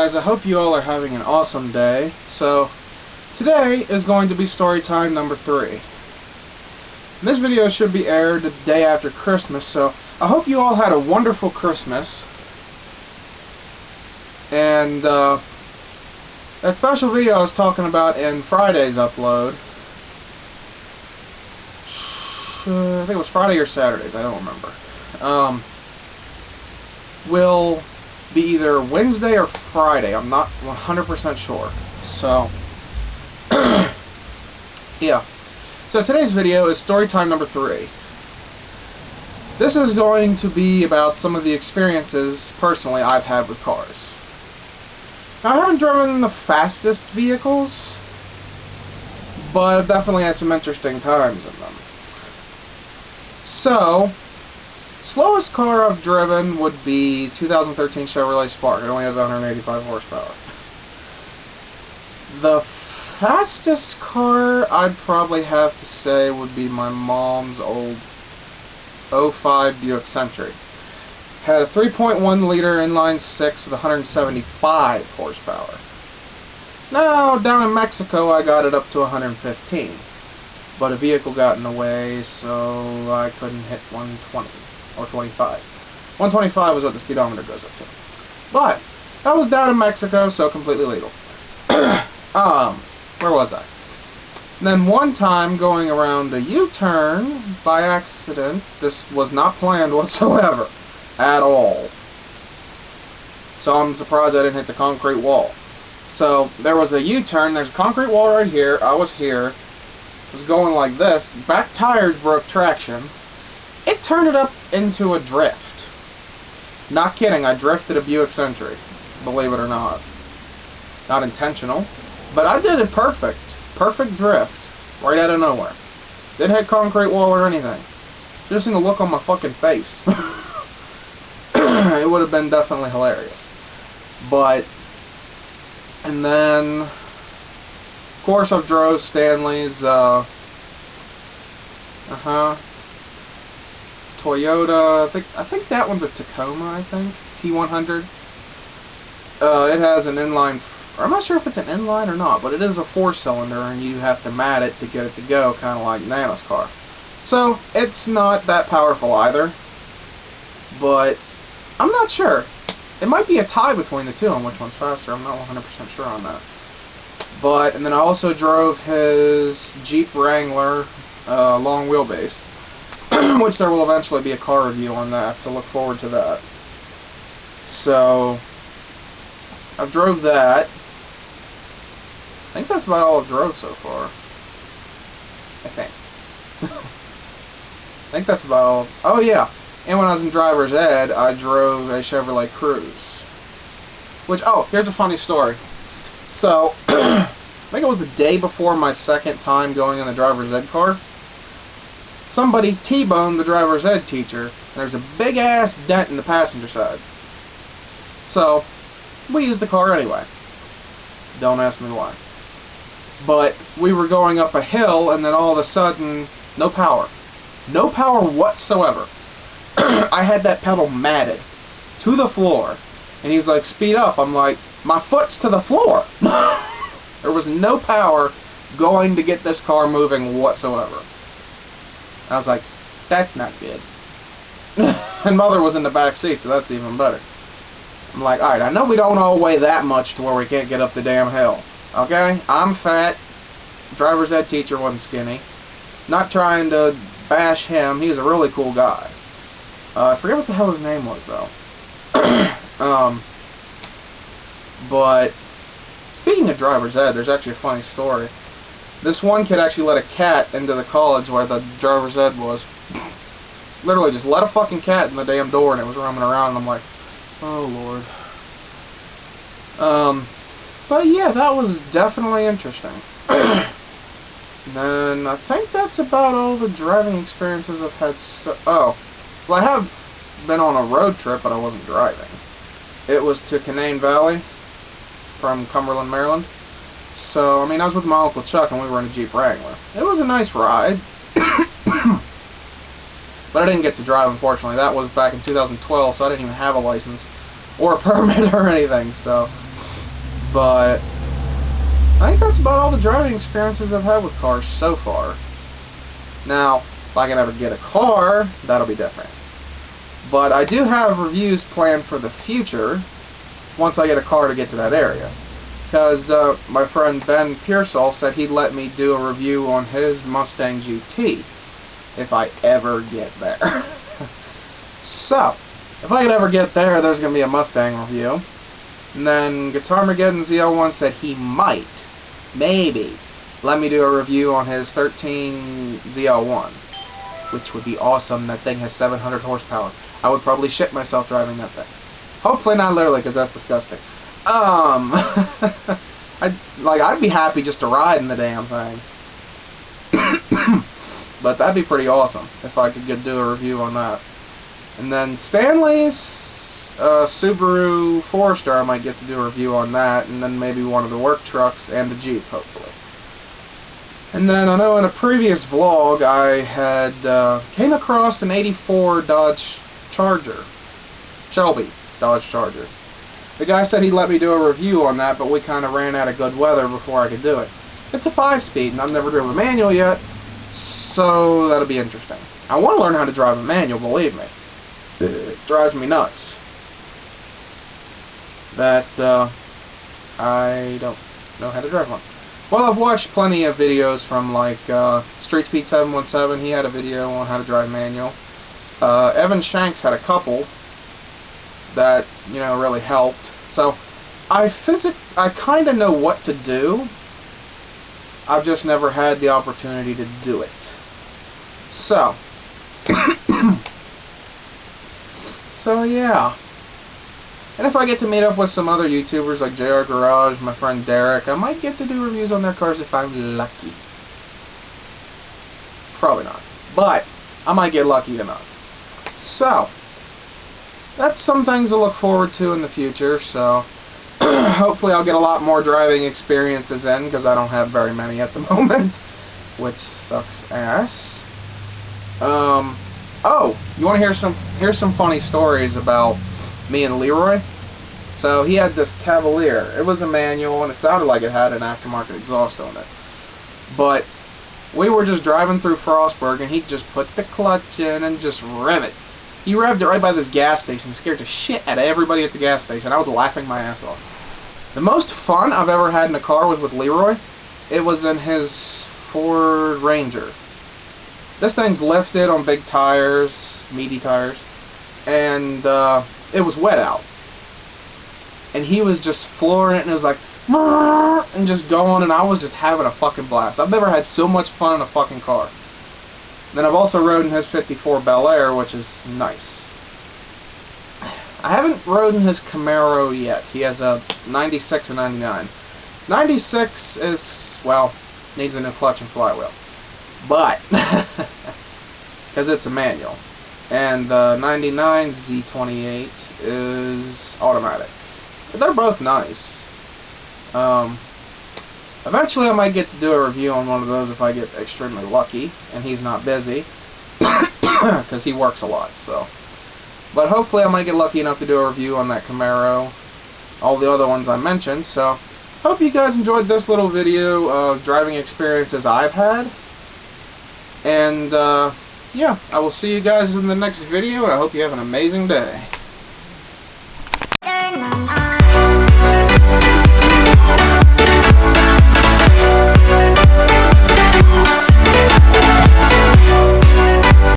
guys, I hope you all are having an awesome day. So, today is going to be story time number 3. This video should be aired the day after Christmas, so I hope you all had a wonderful Christmas. And, that special video I was talking about in Friday's upload, I think it was Friday or Saturdays, I don't remember, will be either Wednesday or Friday. I'm not 100% sure. So, yeah. So today's video is story time number 3. This is going to be about some of the experiences, personally, I've had with cars. Now, I haven't driven the fastest vehicles, but I've definitely had some interesting times in them. So, slowest car I've driven would be 2013 Chevrolet Spark. It only has 185 horsepower. The fastest car I'd probably have to say would be my mom's old 05 Buick Century. Had a 3.1 liter inline 6 with 175 horsepower. Now, down in Mexico, I got it up to 115. But a vehicle got in the way, so I couldn't hit 120. Or 25. 125 is what the speedometer goes up to. But, that was down in Mexico, so completely legal. Where was I? And then one time, going around a U-turn, by accident, this was not planned whatsoever. At all. So I'm surprised I didn't hit the concrete wall. So, there was a U-turn, there's a concrete wall right here, I was here, was going like this, back tires broke traction. It turned it up into a drift. Not kidding, I drifted a Buick Century, believe it or not. Not intentional, but I did it perfect. Perfect drift, right out of nowhere. Didn't hit concrete wall or anything. Just seen the look on my fucking face. It would have been definitely hilarious. But, and then, of course I've drove Stanley's, Toyota, I think that one's a Tacoma, I think, T100. It has an inline, I'm not sure if it's an inline or not, but it is a 4-cylinder, and you have to mat it to get it to go, kind of like Nana's car. So, it's not that powerful either, but I'm not sure. It might be a tie between the two on which one's faster, I'm not 100% sure on that. But, and then I also drove his Jeep Wrangler, long wheelbase. Which there will eventually be a car review on that, so look forward to that. So, I've drove that. I think that's about all I've drove so far. I think. I think that's about all. Oh yeah, and when I was in driver's ed, I drove a Chevrolet Cruze. Which, oh, here's a funny story. So, I think it was the day before my second time going in the driver's ed car. Somebody T-boned the driver's ed teacher, and there's a big-ass dent in the passenger side. So, we used the car anyway. Don't ask me why. But, we were going up a hill, and then all of a sudden, no power. No power whatsoever. I had that pedal matted to the floor, and he's like, speed up. I'm like, my foot's to the floor. There was no power going to get this car moving whatsoever. I was like, that's not good. And Mother was in the back seat, so that's even better. I'm like, alright, I know we don't all weigh that much to where we can't get up the damn hill. Okay? I'm fat. Driver's ed teacher wasn't skinny. Not trying to bash him. He was a really cool guy. I forget what the hell his name was, though. But, speaking of driver's ed, there's actually a funny story. This one kid actually let a cat into the college where the driver's ed was. Literally just let a fucking cat in the damn door, and it was roaming around, and I'm like, oh lord. But yeah, that was definitely interesting. And then I think that's about all the driving experiences I've had. Oh, well, I have been on a road trip, but I wasn't driving. It was to Canaan Valley from Cumberland, Maryland. So, I mean, I was with my Uncle Chuck, and we were in a Jeep Wrangler. It was a nice ride. But I didn't get to drive, unfortunately. That was back in 2012, so I didn't even have a license or a permit or anything, so But I think that's about all the driving experiences I've had with cars so far. Now, if I can ever get a car, that'll be different. But I do have reviews planned for the future once I get a car to get to that area. Because my friend Ben Pearsall said he'd let me do a review on his Mustang GT if I ever get there. So, if I could ever get there, there's going to be a Mustang review. And then Guitarmageddon ZL1 said he might, maybe, let me do a review on his 13 ZL1, which would be awesome. That thing has 700 horsepower. I would probably shit myself driving that thing. Hopefully not literally, because that's disgusting. I'd be happy just to ride in the damn thing. But that'd be pretty awesome if I could do a review on that. And then Stanley's Subaru Forester, I might get to do a review on that, and then maybe one of the work trucks and the Jeep, hopefully. And then I know in a previous vlog I had came across an '84 Dodge Charger, Shelby Dodge Charger. The guy said he'd let me do a review on that, but we kind of ran out of good weather before I could do it. It's a 5-speed, and I've never driven a manual yet, so that'll be interesting. I want to learn how to drive a manual, believe me. It drives me nuts that I don't know how to drive one. Well, I've watched plenty of videos from like Street Speed 717. He had a video on how to drive manual. Evan Shanks had a couple that, you know, really helped. So I kind of know what to do. I've just never had the opportunity to do it. So so yeah. And if I get to meet up with some other YouTubers like JR Garage, my friend Derek, I might get to do reviews on their cars if I'm lucky. Probably not. But I might get lucky enough. So that's some things to look forward to in the future. So hopefully I'll get a lot more driving experiences in, because I don't have very many at the moment, which sucks ass. Oh, you want to hear some funny stories about me and Leroy? So he had this Cavalier. It was a manual, and it sounded like it had an aftermarket exhaust on it. But we were just driving through Frostburg, and he just put the clutch in and just rev it. He revved it right by this gas station. He scared the shit out of everybody at the gas station. I was laughing my ass off. The most fun I've ever had in a car was with Leroy. It was in his Ford Ranger. This thing's lifted on big tires, meaty tires, and it was wet out. And he was just flooring it, and it was like, and just going, and I was just having a fucking blast. I've never had so much fun in a fucking car. Then I've also rode in his 54 Bel Air, which is nice. I haven't rode in his Camaro yet. He has a 96 and 99. 96 is, well, needs a new clutch and flywheel. But, because it's a manual. And the 99 Z28 is automatic. But they're both nice. Eventually I might get to do a review on one of those if I get extremely lucky and he's not busy, because he works a lot. So, but hopefully I might get lucky enough to do a review on that Camaro, all the other ones I mentioned. So hope you guys enjoyed this little video of driving experiences I've had. And yeah, I will see you guys in the next video, and I hope you have an amazing day.